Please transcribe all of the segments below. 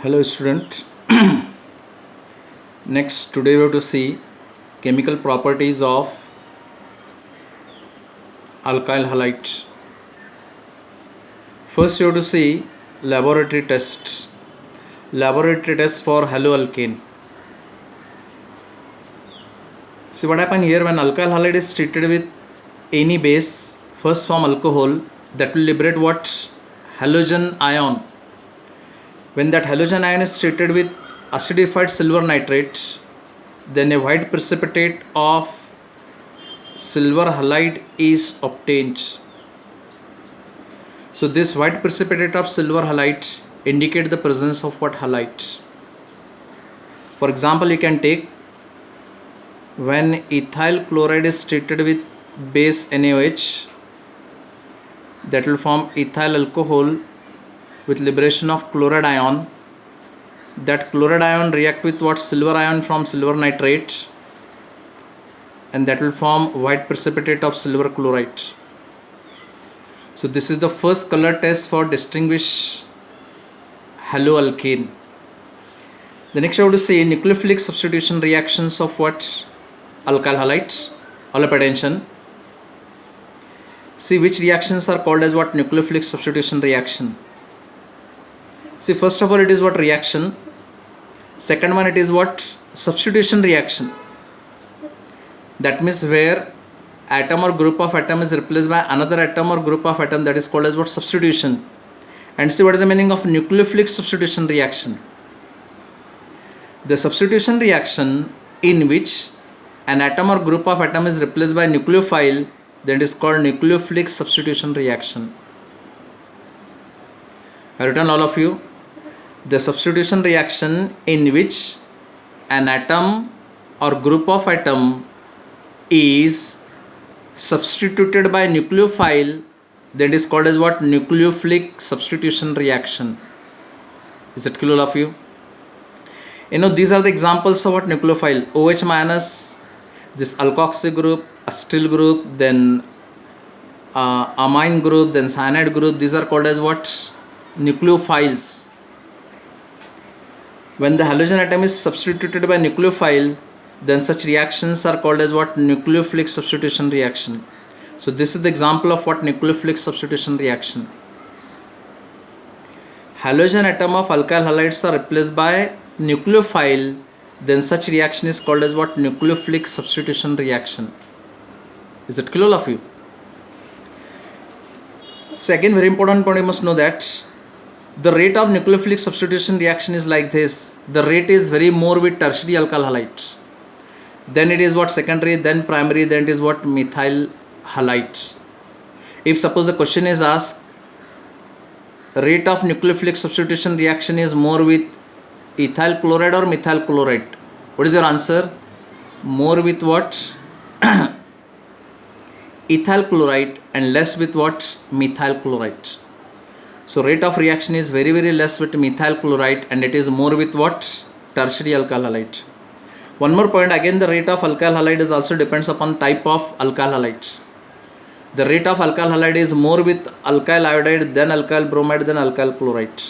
Hello student. Next today we have to see chemical properties of alkyl halide. First you have to see laboratory test. Laboratory test for haloalkane. See what happen here when alkyl halide is treated with any base, first form alcohol, that will liberate what? Halogen ion. When that halogen ion is treated with acidified silver nitrate, then a white precipitate of silver halide is obtained. So this white precipitate of silver halide indicate the presence of what? Halide. For example, you can take when ethyl chloride is treated with base NaOH, that will form ethyl alcohol with liberation of chloride ion. That chloride ion react with what? Silver ion from silver nitrate, and that will form white precipitate of silver chloride. So this is the first color test for distinguish haloalkane. The next I have to say nucleophilic substitution reactions of what? Alkyl halides. All up attention. See which reactions are called as what? Nucleophilic substitution reaction. See, first of all, it is what? Reaction. Second one, it is what? Substitution reaction. That means where atom or group of atom is replaced by another atom or group of atom, that is called as what? Substitution. And see what is the meaning of nucleophilic substitution reaction? The substitution reaction in which an atom or group of atom is replaced by nucleophile, that is called nucleophilic substitution reaction. I written all of you. The substitution reaction in which an atom or group of atom is substituted by nucleophile, that is called as what? Nucleophilic substitution reaction. Is it clear all of you? You know, these are the examples of what? Nucleophile. OH minus, this alkoxy group, acetyl group, then amine group, then cyanide group. These are called as what? Nucleophiles. When the halogen atom is substituted by nucleophile, then such reactions are called as what? Nucleophilic substitution reaction. So this is the example of what? Nucleophilic substitution reaction. Halogen atom of alkyl halides are replaced by nucleophile, then such reaction is called as what? Nucleophilic substitution reaction. Is it clear all of you? So again, very important point, you must know that the rate of nucleophilic substitution reaction is like this. The rate is very more with tertiary alkyl halide. Then it is what? Secondary, then primary, then it is what? Methyl halide. If suppose the question is asked, rate of nucleophilic substitution reaction is more with ethyl chloride or methyl chloride, what is your answer? More with what? Ethyl chloride, and less with what? Methyl chloride. So rate of reaction is very less with methyl chloride, and it is more with what? Tertiary alkyl halide. One more point, again the rate of alkyl halide is also depends upon type of alkyl halide. The rate of alkyl halide is more with alkyl iodide, then alkyl bromide, then alkyl chloride.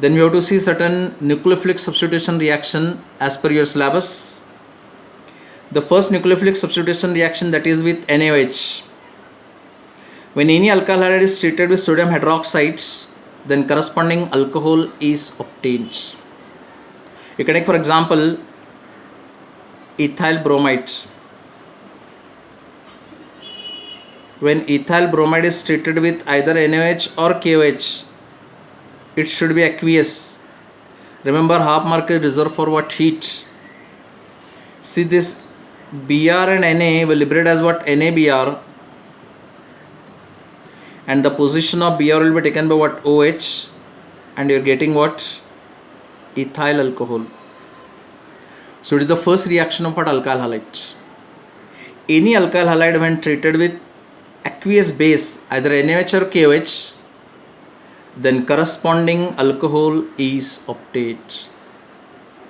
Then we have to see certain nucleophilic substitution reaction as per your syllabus. The first nucleophilic substitution reaction, that is with NaOH. When any alkyl halide is treated with sodium hydroxide, then corresponding alcohol is obtained. You can take for example ethyl bromide. When ethyl bromide is treated with either NaOH or KOH, it should be aqueous. Remember, half mark is reserved for what? Heat. See, this Br and Na will liberate as what? NaBr, and the position of Br will be taken by what? OH, and you are getting what? Ethyl alcohol. So it is the first reaction of what? Alkyl halide. Any alkyl halide when treated with aqueous base, either NaOH or KOH, then corresponding alcohol is obtained.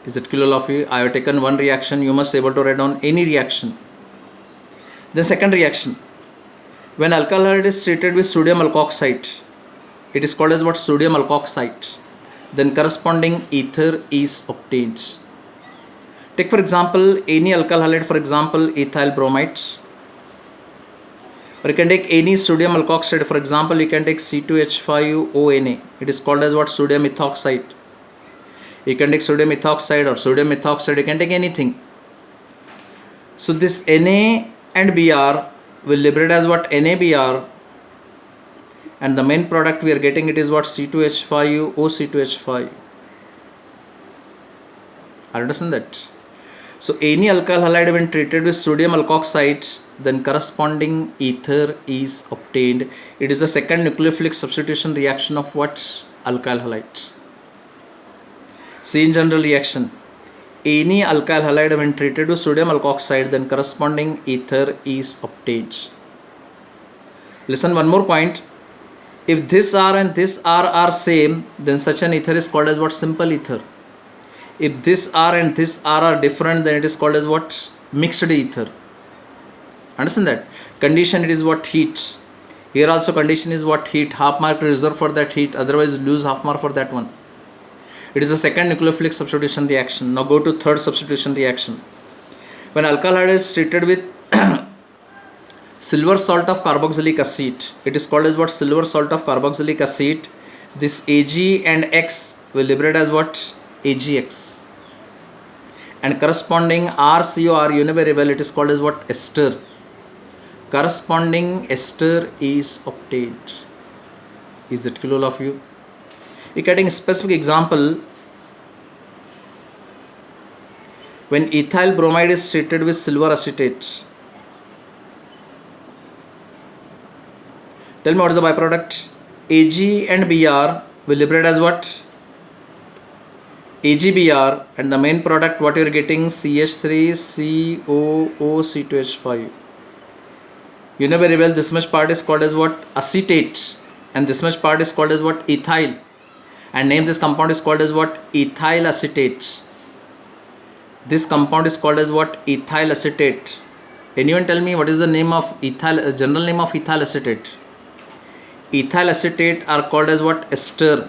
Is it clear all of you? I have taken one reaction, you must be able to write down any reaction. The second reaction, when alkyl halide is treated with sodium alkoxide, it is called as what? Sodium alkoxide. then corresponding ether is obtained. Take for example any alkyl halide, for example ethyl bromide, or you can take any sodium alkoxide, for example you can take C2H5ONa, it is called as what, sodium ethoxide. You can take sodium ethoxide or sodium methoxide, you can take anything. So this Na and Br will liberate as what, NaBr, and the main product we are getting it is what, C2H5OC2H5. Understand that? So any alkyl halide when treated with sodium alkoxide, then corresponding ether is obtained. It is the second nucleophilic substitution reaction of what, alkyl halide. See in general reaction, any alkyl halide when treated with sodium alkoxide, then corresponding ether is obtained. Listen one more point. If this R and this R are same, then such an ether is called as what, simple ether. If this R and this R are different, then it is called as what, mixed ether. Understand that? Condition it is what, heat. Here also condition is what, heat. Half mark reserved for that heat, otherwise lose half mark for that one. It is the second nucleophilic substitution reaction. Now go to third substitution reaction. When alkyl halide is treated with silver salt of carboxylic acid, it is called as what, silver salt of carboxylic acid. This Ag and X will liberate as what, AgX, and corresponding RCOR, you know very well, it is called as what, ester. Corresponding ester is obtained. Is it clear all of you? You getting a specific example. When ethyl bromide is treated with silver acetate, tell me what is the byproduct? Ag and Br will liberate as what, AgBr, and the main product what you are getting, CH3COOC2H5. You know very well this much part is called as what, acetate, and this much part is called as what, ethyl, and name this compound is called as what, ethyl acetate. This compound is called as what, ethyl acetate. Anyone tell me what is the name of ethyl, general name of ethyl acetate? Ethyl acetate are called as what, ester.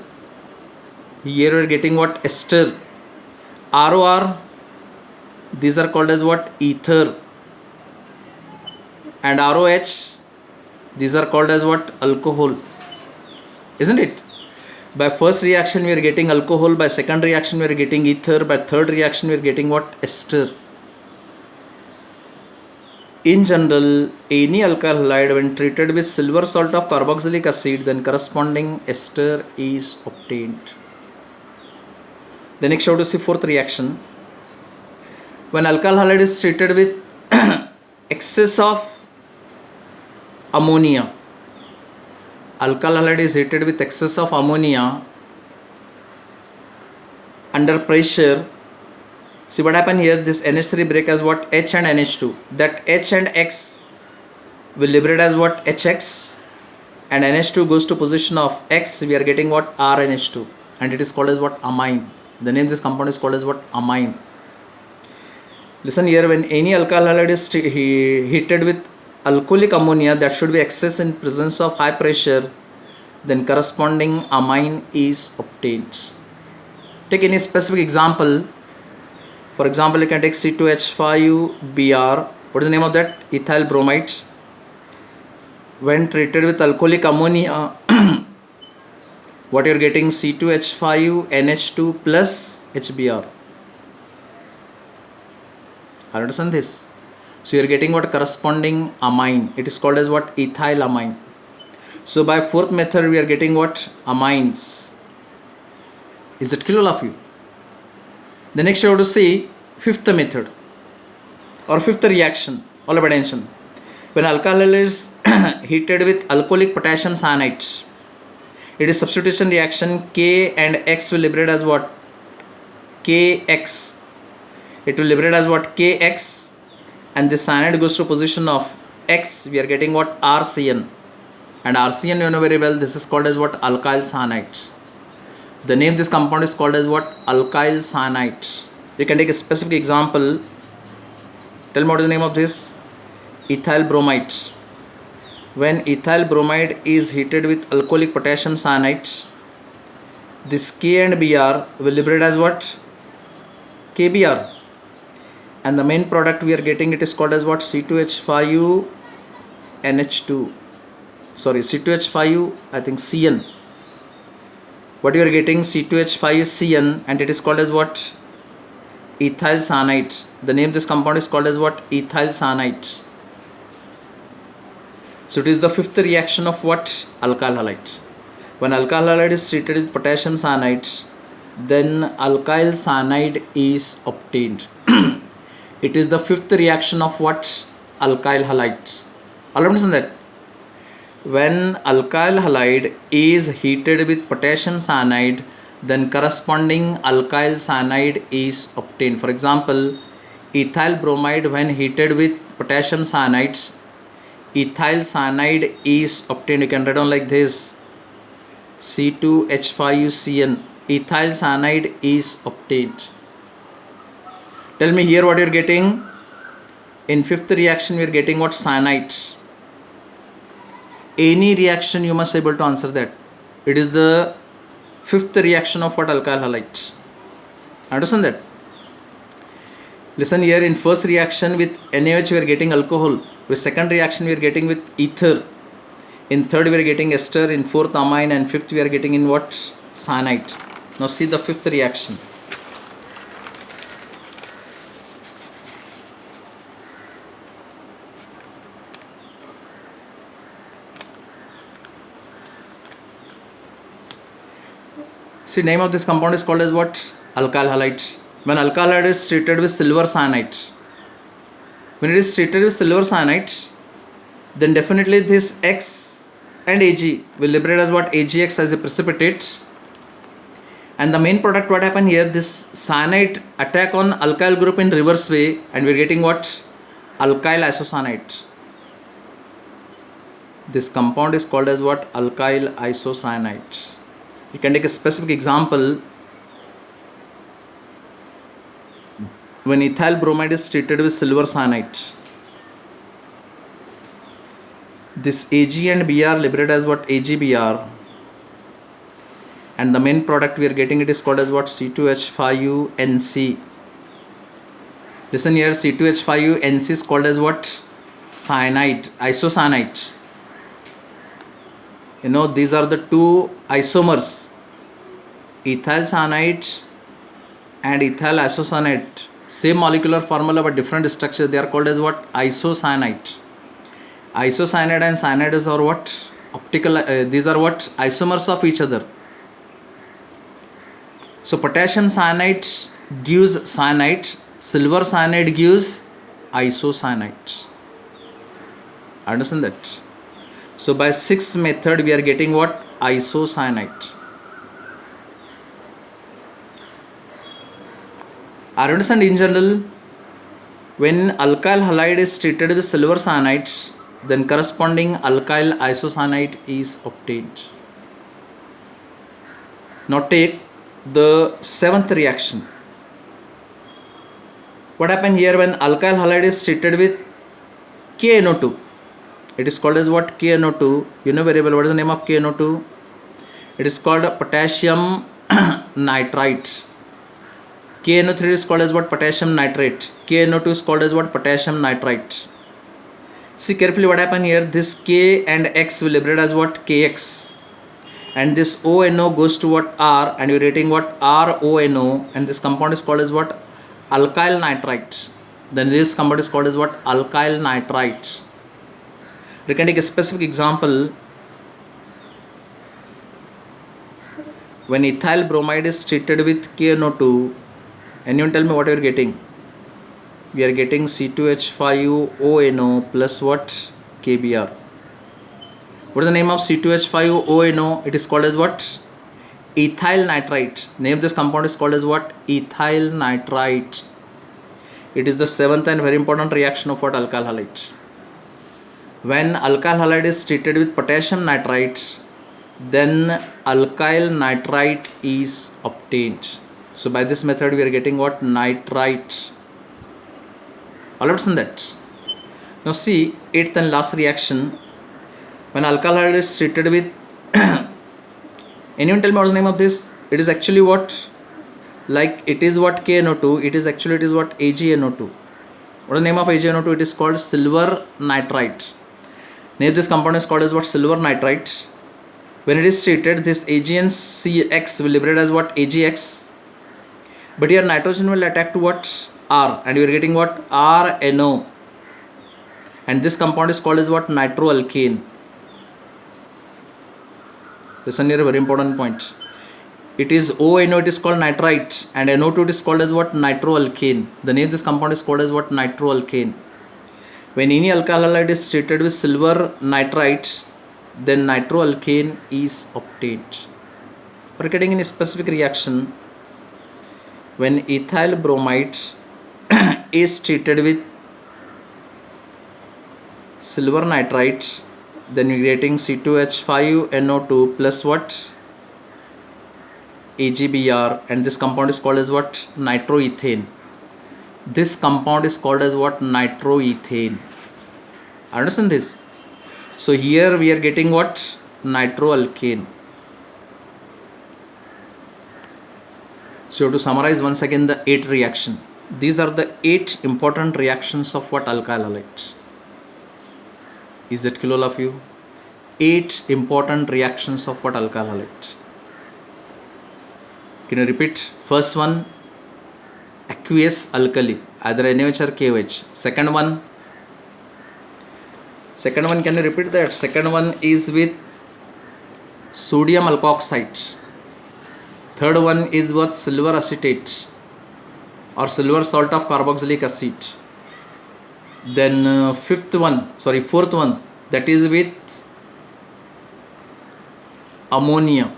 Here we are getting what, ester. ROR, these are called as what, ether. And ROH, these are called as what, alcohol. Isn't it? By first reaction we are getting alcohol, by second reaction we are getting ether, by third reaction we are getting what, ester. In general, any alkyl halide when treated with silver salt of carboxylic acid, then corresponding ester is obtained. The next, you have to see fourth reaction. When alkyl halide is treated with excess of ammonia, alkyl halide is heated with excess of ammonia under pressure. See what happened here, this NH3 break as what, H and NH2. That H and X will liberate as what, HX, and NH2 goes to position of X, we are getting what, RNH2, and it is called as what, amine. The name of this compound is called as what, amine. Listen here, when any alkyl halide is heated with alcoholic ammonia, that should be excess in presence of high pressure, then corresponding amine is obtained. Take any specific example. For example, you can take C2H5Br. What is the name of that? Ethyl bromide. When treated with alcoholic ammonia, what you are getting, C2H5NH2 plus HBr. Understand this? So you are getting what, corresponding amine. It is called as what, ethylamine. So by fourth method we are getting what, amines. Is it clear all of you? The next you have to see fifth method or fifth reaction. All of attention. When alcohol is heated with alcoholic potassium cyanide, it is substitution reaction. K and X will liberate as what, KX. It will liberate as what, KX, and the cyanide goes to position of X, we are getting what, RCN, and RCN you know very well, this is called as what, alkyl cyanide. The name of this compound is called as what, alkyl cyanide. You can take a specific example. Tell me what is the name of this? Ethyl bromide. When ethyl bromide is heated with alcoholic potassium cyanide, This K and Br will liberate as what? KBr. And the main product we are getting, it is called as what? C2H5 NH2. Sorry, C2H5, I think CN. What you are getting? C2H5CN, and it is called as what? Ethyl cyanide. The name of this compound is called as what? Ethyl cyanide. So it is the fifth reaction of what? Alkyl halide. When alkyl halide is treated with potassium cyanide, then alkyl cyanide is obtained. It is the fifth reaction of what? Alkyl halide. All understand that? When alkyl halide is heated with potassium cyanide, then corresponding alkyl cyanide is obtained. For example, ethyl bromide, when heated with potassium cyanide, ethyl cyanide is obtained. You can write down like this: C2H5CN. Ethyl cyanide is obtained. Tell me here what you are getting. In fifth reaction we are getting what? Cyanide. Any reaction you must be able to answer that. It is the fifth reaction of what? Alkyl halide. Understand that? Listen here, in first reaction with NaOH we are getting alcohol. With second reaction we are getting with ether. In third we are getting ester. In fourth amine, and fifth we are getting in what? Cyanide. Now see the fifth reaction. See, name of this compound is called as what? Alkyl halide. When alkyl halide is treated with silver cyanide, when it is treated with silver cyanide, then definitely this X and Ag will liberate as what? AgX as a precipitate. And the main product, what happened here? This cyanide attack on alkyl group in reverse way, and we are getting what? Alkyl isocyanide. This compound is called as what? Alkyl isocyanide. You can take a specific example. When ethyl bromide is treated with silver cyanide, this Ag and Br liberate as what? AgBr. And the main product we are getting, it is called as what? C2H5NC. Listen here, C2H5NC is called as what? Cyanide, isocyanide. You know, these are the two isomers, ethyl cyanide and ethyl isocyanide. Same molecular formula but different structure. They are called as what? Isocyanide. Isocyanide and cyanide are what? Optical. These are what? Isomers of each other. So potassium cyanide gives cyanide. Silver cyanide gives isocyanide. Understand that? So by sixth method we are getting what? Isocyanide. I understand in general, when alkyl halide is treated with silver cyanide, then corresponding alkyl isocyanide is obtained. Now take the seventh reaction. What happened here when alkyl halide is treated with KNO2? It is called as what? KNO2. You know very well what is the name of KNO2? It is called potassium nitrite. KNO3 is called as what? Potassium nitrate. KNO2 is called as what? Potassium nitrite. See carefully what happened here. This K and X will liberate as what? KX. And this ONO goes to what? R, and we are getting what? RONO, and this compound is called as what? Alkyl nitrite. Then this compound is called as what? Alkyl nitrite. We can take a specific example. When ethyl bromide is treated with KNO2, anyone tell me what we are getting? We are getting C2H5ONO plus what? KBr. What is the name of C2H5ONO? It is called as what? Ethyl nitrite. Name of this compound is called as what? Ethyl nitrite. It is the seventh and very important reaction of what? Alkyl halide. When alkyl halide is treated with potassium nitrite, then alkyl nitrite is obtained. So by this method we are getting what? Nitrite. All understand that? Now see, eighth and last reaction. When alkyl halide is treated with anyone tell me what is the name of this? It is actually what, like it is what KNO2, it is what AgNO2. What is the name of AgNO2? It is called silver nitrite. Name of this compound is called as what? Silver nitrite. When it is treated, this AgNCX will liberate as what? AgX. But here nitrogen will attack to what? R, and you are getting what? RNO. And this compound is called as what? Nitroalkane. Listen here, a very important point. It is ONO, it is called nitrite, and NO2 it is called as what? Nitroalkane. The name of this compound is called as what? Nitroalkane. When any alkyl halide is treated with silver nitrite, then nitroalkane is obtained. We are getting in a specific reaction when ethyl bromide is treated with silver nitrite, then you are getting C2H5NO2 plus what? AgBr, and this compound is called as what? Nitroethane. This compound is called as what? Nitroethane. Understand this? So here we are getting what? Nitroalkane. So to summarize once again the 8 reaction. These are the 8 important reactions of what? Alkyl halides. Is it clear all of you? 8 important reactions of what? Alkyl halide. Can you repeat? First one, aqueous alkali, either NaOH or KOH. Second one, can you repeat that? Second one is with sodium alkoxide. Third one is what? Silver acetate or silver salt of carboxylic acid. Then fourth one, that is with ammonia.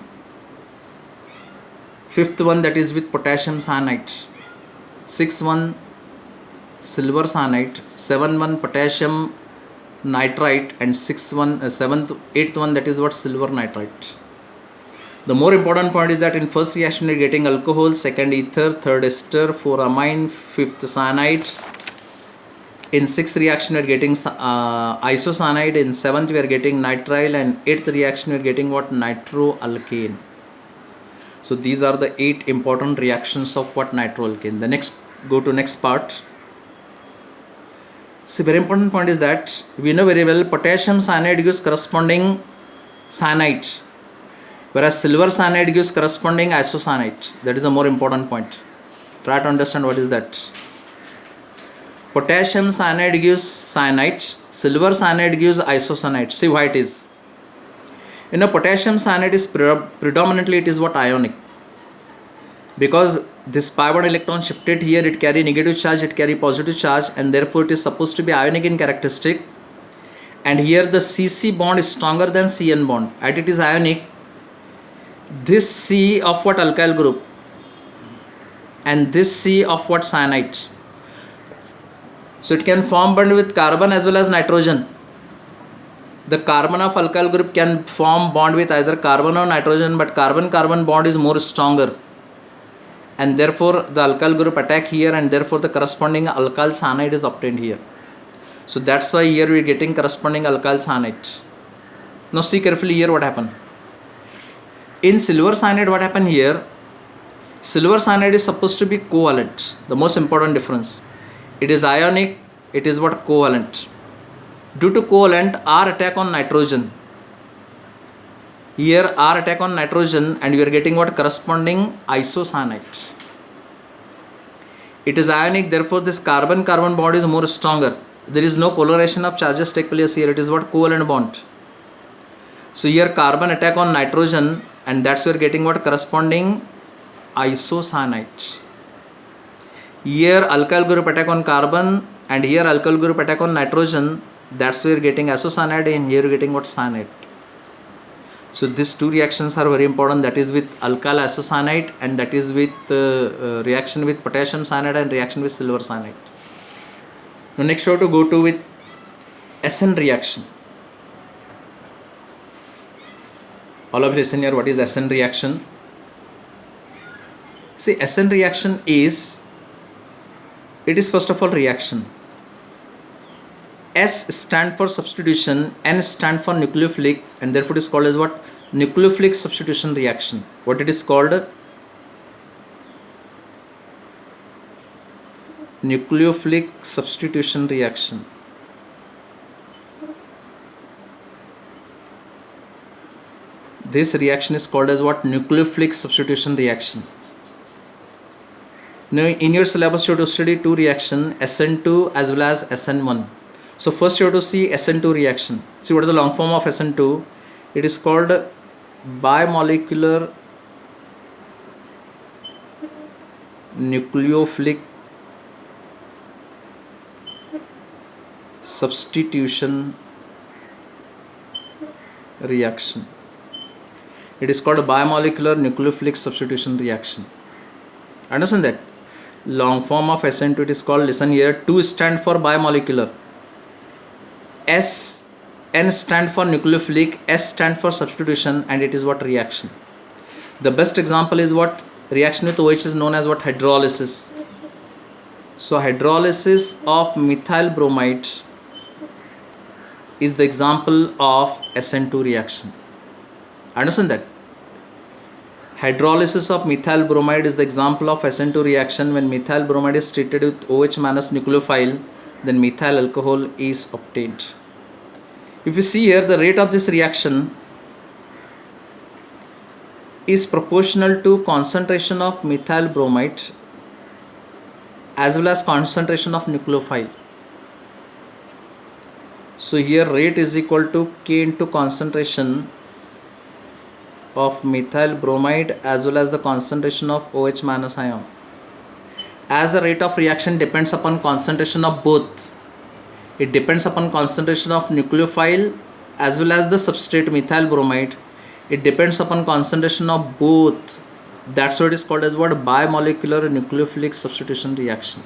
Fifth one, that is with potassium cyanide. Sixth one, silver cyanide. Seventh one, potassium nitrite, and eighth one, that is what? Silver nitrite. The more important point is that in first reaction we are getting alcohol, second ether, third ester, fourth amine, fifth cyanide. In sixth reaction we are getting isocyanide. In seventh we are getting nitrile, and eighth reaction we are getting what? Nitroalkane. So these are the 8 important reactions of what? Nitroalkane. The next, go to next part. See, very important point is that we know very well potassium cyanide gives corresponding cyanide, whereas silver cyanide gives corresponding isocyanide. That is a more important point. Try to understand what is that. Potassium cyanide gives cyanide, silver cyanide gives isocyanide. See why it is. You know, potassium cyanide is predominantly it is what? Ionic. Because this pi bond electron shifted here, it carry negative charge, it carry positive charge, and therefore it is supposed to be ionic in characteristic. And here the CC bond is stronger than CN bond, and it is ionic. This C of what? Alkyl group, and this C of what? Cyanide. So it can form bond with carbon as well as nitrogen. The carbon of alkyl group can form bond with either carbon or nitrogen, but carbon-carbon bond is more stronger, and therefore the alkyl group attack here, and therefore the corresponding alkyl cyanide is obtained here. So that's why here we are getting corresponding alkyl cyanide. Now see carefully here what happened. In silver cyanide, what happened here? Silver cyanide is supposed to be covalent. The most important difference. It is ionic, it is what? Covalent. Due to covalent, R attack on nitrogen. Here R attack on nitrogen, and we are getting what? Corresponding isocyanide. It is ionic, therefore this carbon-carbon bond is more stronger. There is no polarization of charges take place here. It is what? Covalent bond. So here carbon attack on nitrogen, and that's why we are getting what? Corresponding isocyanide. Here alkyl group attack on carbon, and here alkyl group attack on nitrogen. That's where you're getting isocyanide, and here you're getting what? Cyanide. So these 2 reactions are very important. That is with alkyl isocyanide, and that is with reaction with potassium cyanide and reaction with silver cyanide. Now next we have to go to with SN reaction. All of you listen here. What is SN reaction? See, SN reaction is, it is first of all reaction. S stand for substitution, N stand for nucleophilic, and therefore it is called as what? Nucleophilic substitution reaction. What it is called? nucleophilic substitution reaction. This reaction is called as what? Nucleophilic substitution reaction. Now in your syllabus you have to study two reaction, SN2 as well as SN1. So first you have to see SN2 reaction. See what is the long form of SN2? It is called bimolecular nucleophilic substitution reaction. It is called a bimolecular nucleophilic substitution reaction. Understand that? Long form of SN2, it is called, listen here, 2 stand for bimolecular, S, N stand for nucleophilic, S stand for substitution, and it is what? Reaction. The best example is what? Reaction with OH is known as what? Hydrolysis. So hydrolysis of methyl bromide is the example of SN2 reaction. Understand that? Hydrolysis of methyl bromide is the example of SN2 reaction. When methyl bromide is treated with OH minus nucleophile, then methyl alcohol is obtained. If you see here, the rate of this reaction is proportional to concentration of methyl bromide as well as concentration of nucleophile. So here rate is equal to K into concentration of methyl bromide as well as the concentration of OH minus ion. As the rate of reaction depends upon concentration of both, it depends upon concentration of nucleophile as well as the substrate methyl bromide, it depends upon concentration of both. That's what is called as what? Bimolecular nucleophilic substitution reaction.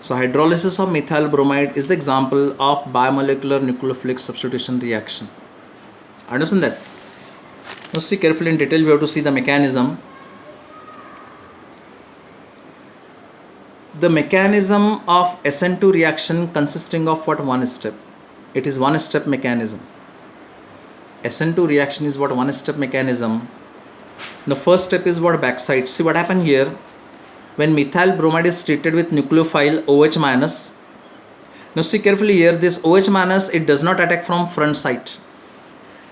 So hydrolysis of methyl bromide is the example of bimolecular nucleophilic substitution reaction. Understand that? Now see carefully in detail, we have to see the mechanism. The mechanism of SN2 reaction consisting of what? One step. It is one step mechanism. SN2 reaction is what? One step mechanism. The first step is what? Backside. See what happened here. When methyl bromide is treated with nucleophile OH minus. Now see carefully here, this OH minus, it does not attack from front side,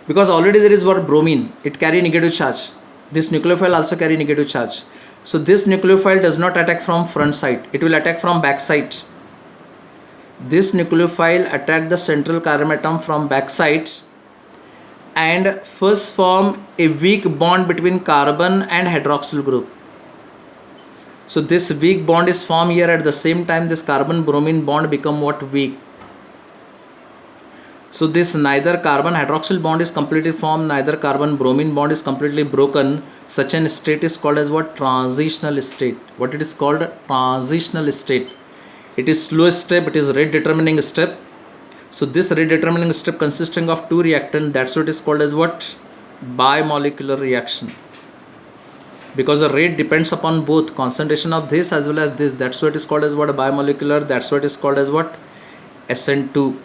because already there is what? Bromine, it carry negative charge. This nucleophile also carry negative charge. So this nucleophile does not attack from front side, it will attack from back side. This nucleophile attack the central carbon atom from back side and first form a weak bond between carbon and hydroxyl group. So this weak bond is formed here. At the same time, this carbon bromine bond become what? Weak. So this neither carbon hydroxyl bond is completely formed, neither carbon bromine bond is completely broken. Such an state is called as what? Transitional state. What it is called? Transitional state. It is slowest step, it is rate determining step. So this rate determining step consisting of two reactant, that's what is called as what? Bimolecular reaction. Because the rate depends upon both concentration of this as well as this. That's what is called as what? A bimolecular. That's what is called as what? SN2.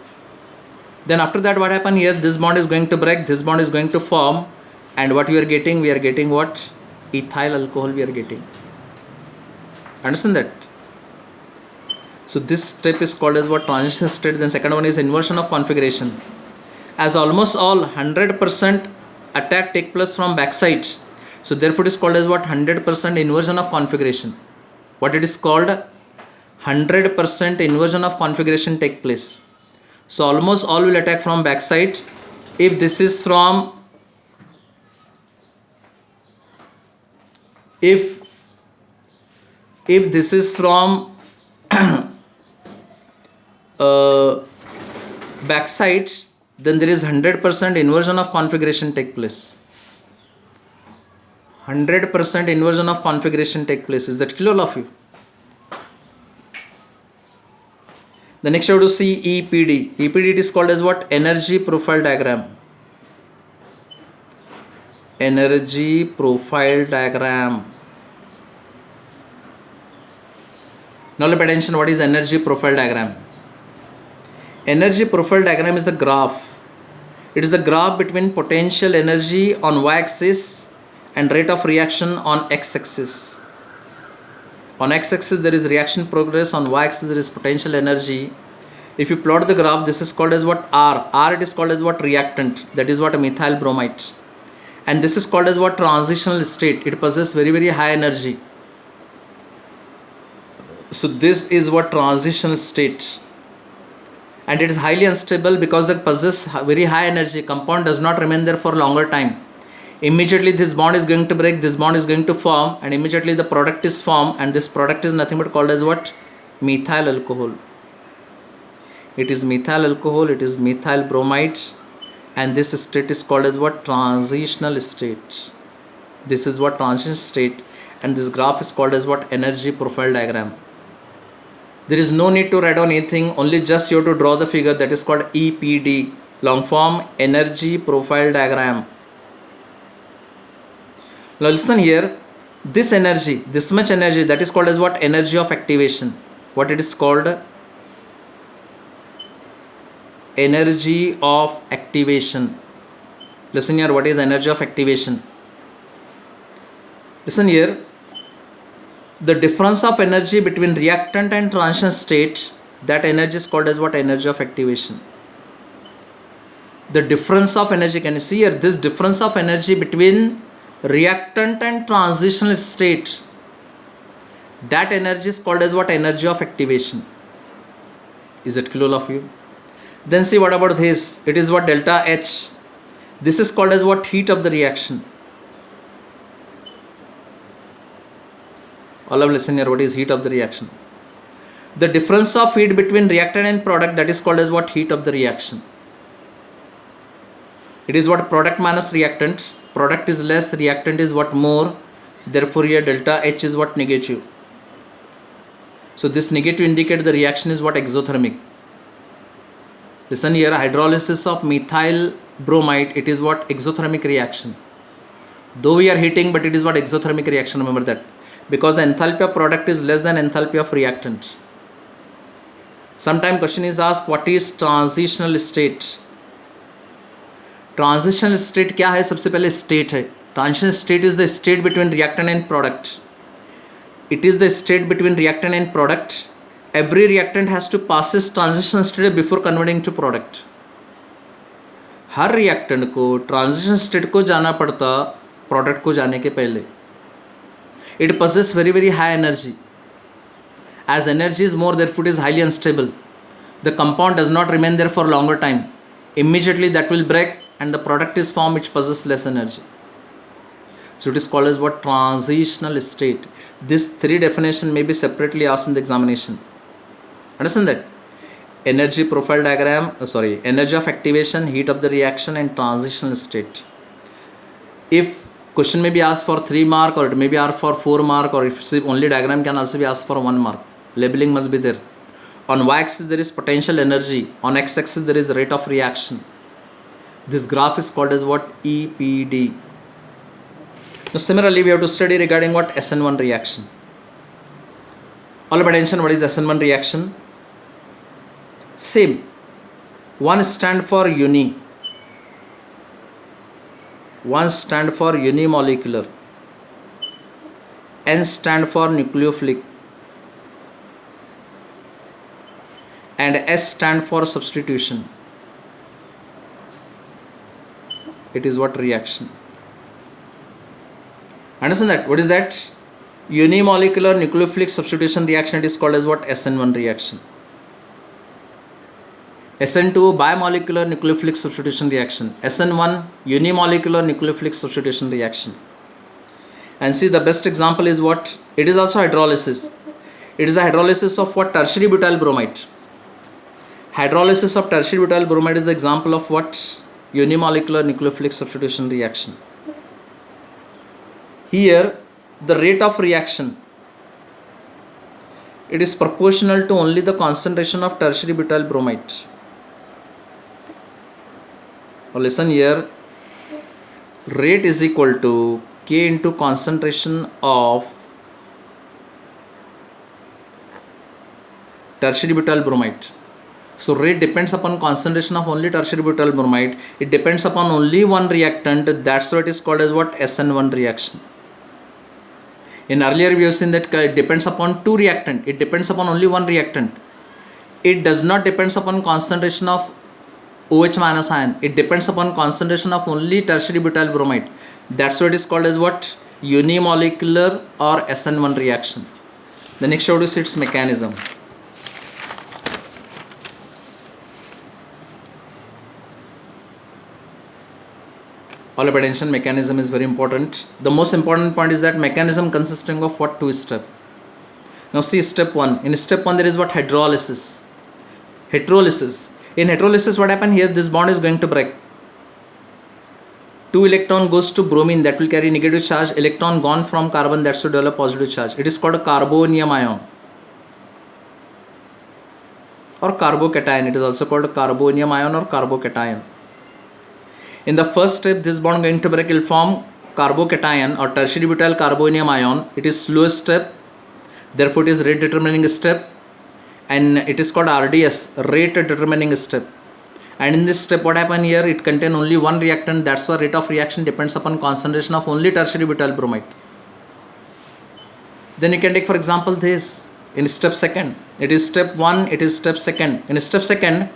Then after that, what happen here? This bond is going to break, this bond is going to form, and what we are getting? We are getting what? Ethyl alcohol we are getting. Understand that? So this step is called as what? Transition state. Then second one is inversion of configuration. As almost all 100% attack take place from backside, so therefore it is called as what? 100% inversion of configuration. What it is called? 100% inversion of configuration take place. So almost all will attack from backside. If this is from, if this is from backside, then there is 100% inversion of configuration take place. 100% inversion of configuration take place. Is that clear, all of you? The next you have to see EPD. EPD it is called as what? Energy profile diagram. Energy profile diagram. Now pay attention, what is energy profile diagram? Energy profile diagram is the graph. It is the graph between potential energy on y-axis and rate of reaction on x-axis. On x-axis there is reaction progress, on y-axis there is potential energy. If you plot the graph, this is called as what? R it is called as what? Reactant, that is what? A methyl bromide. And this is called as what? Transitional state. It possesses very, very high energy. So this is what? Transitional state. And it is highly unstable because it possesses very high energy. Compound does not remain there for longer time. Immediately this bond is going to break, this bond is going to form, and immediately the product is formed, and this product is nothing but called as what? Methyl alcohol. It is methyl alcohol, it is methyl bromide, and this state is called as what? Transitional state. This is what? Transition state, and this graph is called as what? Energy profile diagram. There is no need to write on anything, only just you have to draw the figure, that is called EPD, long form energy profile diagram. Now listen here, this energy, this much energy, that is called as what? Energy of activation. What it is called? Energy of activation. Listen here, what is energy of activation? Listen here, the difference of energy between reactant and transition state, that energy is called as what? Energy of activation. The difference of energy, can you see here, this difference of energy between reactant and transitional state, that energy is called as what? Energy of activation. Is it clear all of you? Then see, what about this? It is what? Delta H. This is called as what? Heat of the reaction. All of listen here, what is heat of the reaction? The difference of heat between reactant and product, that is called as what? Heat of the reaction. It is what? Product minus reactant. Product is less, reactant is what? More. Therefore here delta H is what? Negative. So this negative indicates the reaction is what? Exothermic. Listen here, hydrolysis of methyl bromide, it is what? Exothermic reaction. Though we are heating, but it is what? Exothermic reaction, remember that. Because the enthalpy of product is less than enthalpy of reactant. Sometime question is asked, what is transitional state? Transitional state क्या है? सबसे पहले state है. Transition state is the state between reactant and product. It is the state between reactant and product. Every reactant has to pass its transition state before converting to product. Her reactant को transition state को जाना पड़ता product को जाने के पहले. It possesses very, very high energy. As energy is more, therefore it is highly unstable. The compound does not remain there for longer time. Immediately that will break and the product is formed which possesses less energy. So it is called as what? Transitional state. These three definitions may be separately asked in the examination. Understand that? Energy profile diagram, energy of activation, heat of the reaction, and transitional state. If question may be asked for 3 mark, or it may be asked for 4 mark, or if it's only diagram can also be asked for 1 mark. Labeling must be there. On y-axis there is potential energy. On x-axis there is rate of reaction. This graph is called as what? EPD. Now similarly we have to study regarding what? SN1 reaction. All of attention, what is SN1 reaction? Same. One stand for uni. One stand for unimolecular. N stand for nucleophilic. And S stand for substitution. It is what? Reaction. Understand that? What is that? Unimolecular nucleophilic substitution reaction, it is called as what? SN1 reaction. SN2 bimolecular nucleophilic substitution reaction. SN1 unimolecular nucleophilic substitution reaction. And see, the best example is what? It is also hydrolysis. It is the hydrolysis of what? Tertiary butyl bromide. Hydrolysis of tertiary butyl bromide is the example of what? Unimolecular nucleophilic substitution reaction. Here the rate of reaction, it is proportional to only the concentration of tertiary butyl bromide. Now listen here, rate is equal to K into concentration of tertiary butyl bromide. So rate depends upon concentration of only tertiary butyl bromide. It depends upon only one reactant. That's why it is called as what? SN1 reaction. In earlier we have seen that it depends upon two reactant. It depends upon only one reactant. It does not depends upon concentration of OH minus ion. It depends upon concentration of only tertiary butyl bromide. That's what is called as what? Unimolecular or SN1 reaction. The next show is its mechanism. All about attention, mechanism is very important. The most important point is that mechanism consisting of what? Two steps. Now see step 1. In step 1 there is what? Hydrolysis. Heterolysis. In heterolysis what happen here? This bond is going to break. 2 electron goes to bromine, that will carry negative charge. Electron gone from carbon, that should develop positive charge. It is called a carbonium ion or carbocation. It is also called a carbonium ion or carbocation. In the first step, this bond going to break will form carbocation or tertiary butyl carbonium ion. It is slowest step, therefore it is rate determining step, and it is called RDS, rate determining step. And in this step what happen here? It contain only one reactant. That's why rate of reaction depends upon concentration of only tertiary butyl bromide. Then you can take for example this in step 2. It is step 1, it is step 2. In step 2,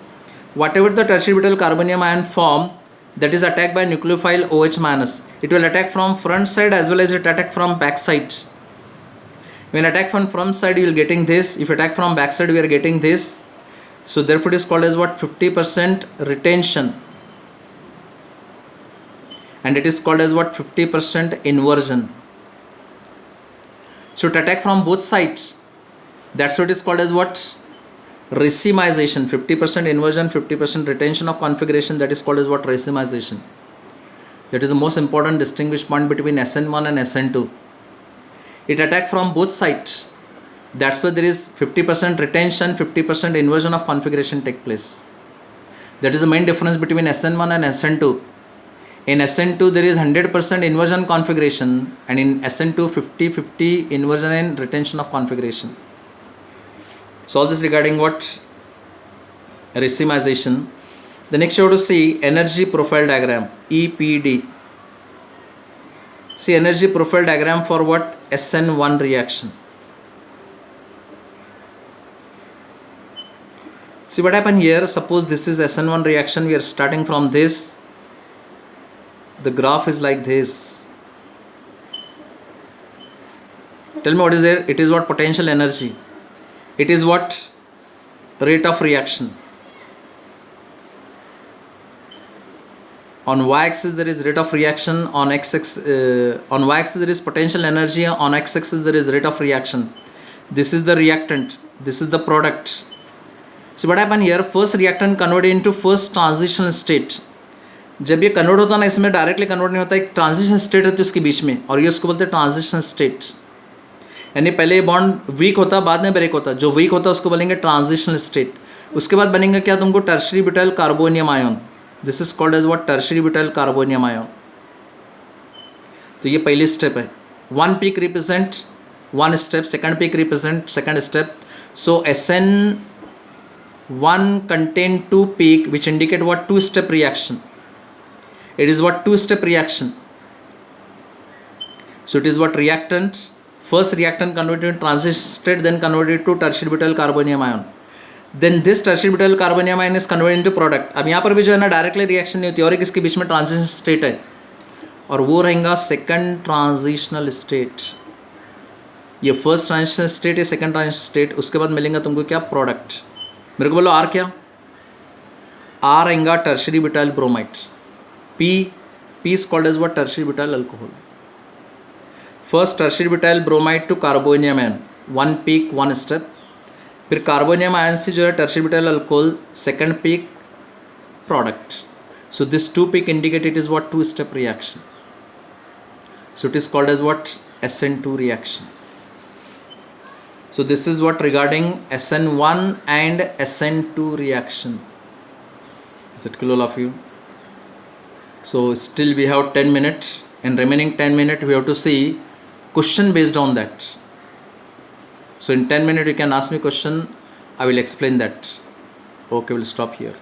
whatever the tertiary butyl carbonium ion form, that is attacked by nucleophile OH minus. It will attack from front side as well as it attack from back side. When attack from front side you will getting this. If attack from back side we are getting this. So therefore it is called as what? 50% retention. And it is called as what? 50% inversion. So to attack from both sides, that's what is called as what? Racemization. 50% inversion, 50% retention of configuration, that is called as what? Racemization. That is the most important distinguished point between SN1 and SN2. It attack from both sides. That's why there is 50% retention, 50% inversion of configuration take place. That is the main difference between SN1 and SN2. In SN2 there is 100% inversion configuration, and in SN2 50-50 inversion and retention of configuration. So all this regarding what? Racemization. The next you have to see energy profile diagram, EPD. See energy profile diagram for what? SN1 reaction. See what happened here? Suppose this is SN1 reaction. We are starting from this. The graph is like this. Tell me what is there? It is what? Potential energy. It is what? Rate of reaction. On y-axis there is rate of reaction. On x-axis on y-axis there is potential energy. On x-axis there is rate of reaction. This is the reactant. This is the product. So what happened here? First reactant converted into first transition state. जब ये convert होता है ना, इसमें directly convert नहीं होता, एक transition state रहती है उसके बीच में, और ये उसको बोलते हैं ट्रांजिशन स्टेट. यानी पहले ये बॉन्ड वीक होता, बाद में ब्रेक होता. जो वीक होता है उसको बोलेंगे ट्रांजिशनल स्टेट. उसके बाद बनेगा क्या तुमको? Tertiary butyl carbonium ion. This is called as what? Tertiary butyl carbonium ion. तो ये पहली स्टेप है. One peak represent one step, second peak represent second step. So SN1 contain two peak which indicate what? Two step reaction. It is what? Two step reaction. So it is what? Reactant. First reactant converted to transition state, then converted to tertiary butyl carbonium ion. Then this tertiary butyl carbonium ion is converted into product. अब यहाँ पर भी जो है ना directly reaction नहीं होती, और एक इसके बीच में ट्रांजिशन स्टेट है, और वो रहेगा सेकंड ट्रांजिशनल स्टेट. ये फर्स्ट ट्रांजिशनल स्टेट है, सेकंड ट्रांजिशनल स्टेट. उसके बाद मिलेगा तुमको क्या? प्रोडक्ट. मेरे को बोलो आर क्या? आर आएगा tertiary butyl bromide. P is called as what? Tertiary butyl alcohol. First tertiary butyl bromide to carbonium ion, one peak one step. फिर कार्बोनियम आयन से जो है tertiary butyl alcohol, second peak product. So this two peak indicate it is what? Two step reaction. So it is called as what? SN2 reaction. So this is what regarding SN1 and SN2 reaction. Is it clear all of you? So still we have 10 minutes, and remaining 10 minutes we have to see question based on that. So in 10 minutes you can ask me question, I will explain that. Okay, we'll stop here.